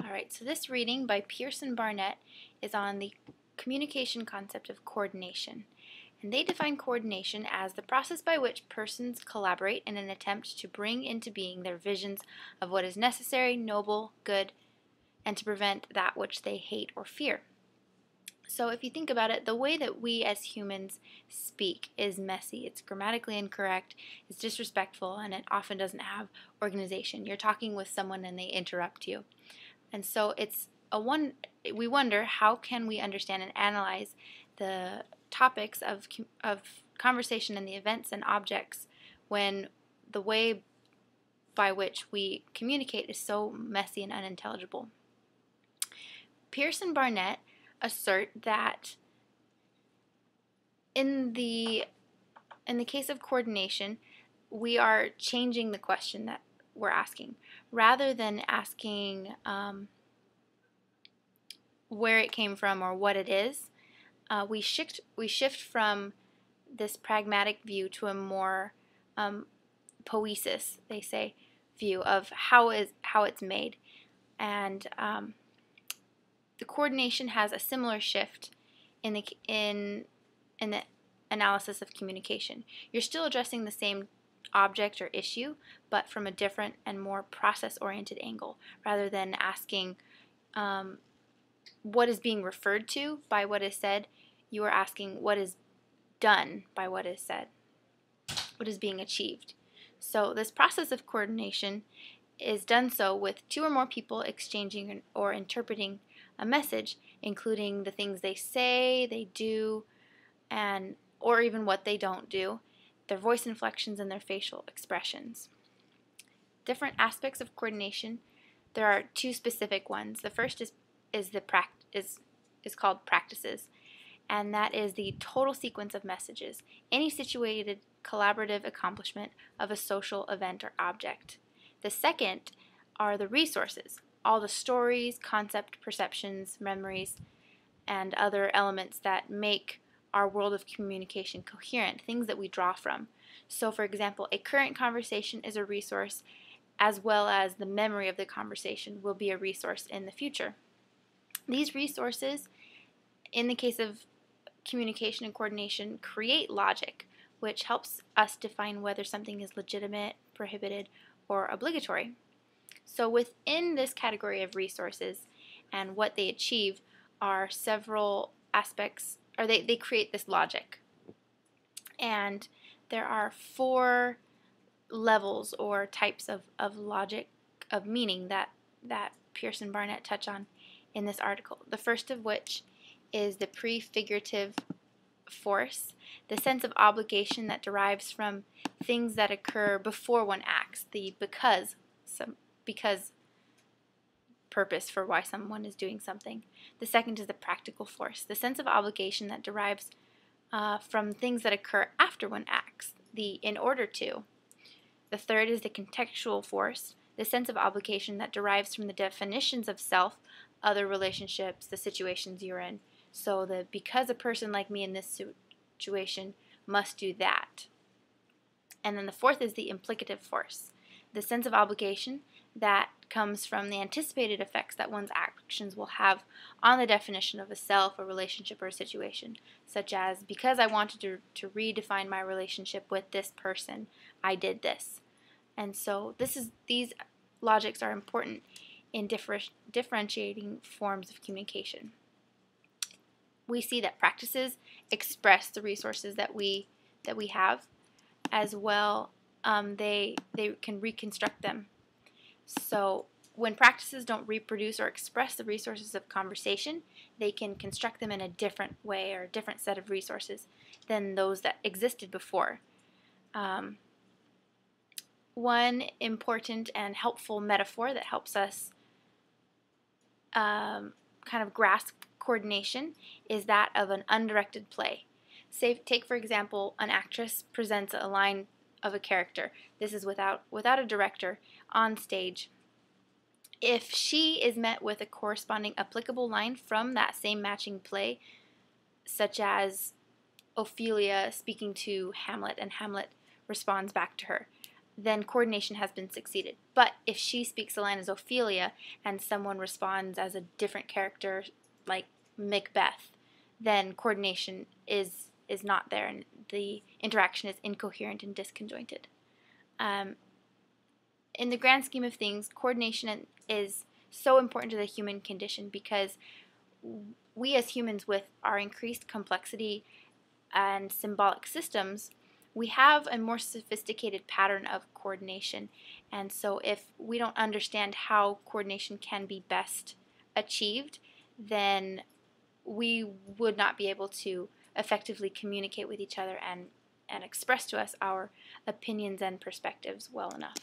Alright, so this reading by Pearce&Barnett is on the communication concept of coordination. And they define coordination as the process by which persons collaborate in an attempt to bring into being their visions of what is necessary, noble, good, and to prevent that which they hate or fear. So if you think about it, the way that we as humans speak is messy. It's grammatically incorrect, it's disrespectful, and it often doesn't have organization. You're talking with someone and they interrupt you. And so we wonder, how can we understand and analyze the topics of conversation and the events and objects when the way by which we communicate is so messy and unintelligible? Pearce&Barnett assert that in the case of coordination, we are changing the question that we're asking. Rather than asking where it came from or what it is, we shift from this pragmatic view to a more poesis, they say, view of how it's made. And the coordination has a similar shift in the analysis of communication. You're still addressing the same object or issue, but from a different and more process-oriented angle. Rather than asking what is being referred to by what is said, you are asking what is done by what is said, what is being achieved. So this process of coordination is done so with two or more people exchanging or interpreting a message, including the things they say, they do, or even what they don't do, their voice inflections, and their facial expressions. Different aspects of coordination. There are two specific ones. The first is called practices, and that is the total sequence of messages, any situated collaborative accomplishment of a social event or object. The second are the resources, all the stories, concept, perceptions, memories, and other elements that make our world of communication coherent, things that we draw from. So for example, a current conversation is a resource, as well as the memory of the conversation will be a resource in the future. These resources, in the case of communication and coordination, create logic, which helps us define whether something is legitimate, prohibited, or obligatory. So within this category of resources and what they achieve are several aspects, or they create this logic. And there are four levels or types of logic, of meaning that Pearce&Barnett touch on in this article. The first of which is the prefigurative force, the sense of obligation that derives from things that occur before one acts, the because purpose for why someone is doing something. The second is the practical force, the sense of obligation that derives from things that occur after one acts, the in order to. The third is the contextual force, the sense of obligation that derives from the definitions of self, other relationships, the situations you're in. So because a person like me in this situation must do that. And then the fourth is the implicative force, the sense of obligation that comes from the anticipated effects that one's actions will have on the definition of a self, a relationship, or a situation, such as, because I wanted to redefine my relationship with this person, I did this. And so these logics are important in differentiating forms of communication. We see that practices express the resources that we have, as well they can reconstruct them. So when practices don't reproduce or express the resources of conversation, they can construct them in a different way or a different set of resources than those that existed before. One important and helpful metaphor that helps us kind of grasp coordination is that of an undirected play. Take for example, an actress presents a line of a character. This is without a director on stage. If she is met with a corresponding applicable line from that same matching play, such as Ophelia speaking to Hamlet and Hamlet responds back to her, then coordination has been succeeded. But if she speaks the line as Ophelia and someone responds as a different character like Macbeth, then coordination is not there, and the interaction is incoherent and disconjointed. In the grand scheme of things, coordination is so important to the human condition because we as humans, with our increased complexity and symbolic systems, we have a more sophisticated pattern of coordination. And so if we don't understand how coordination can be best achieved, then we would not be able to effectively communicate with each other and express to us our opinions and perspectives well enough.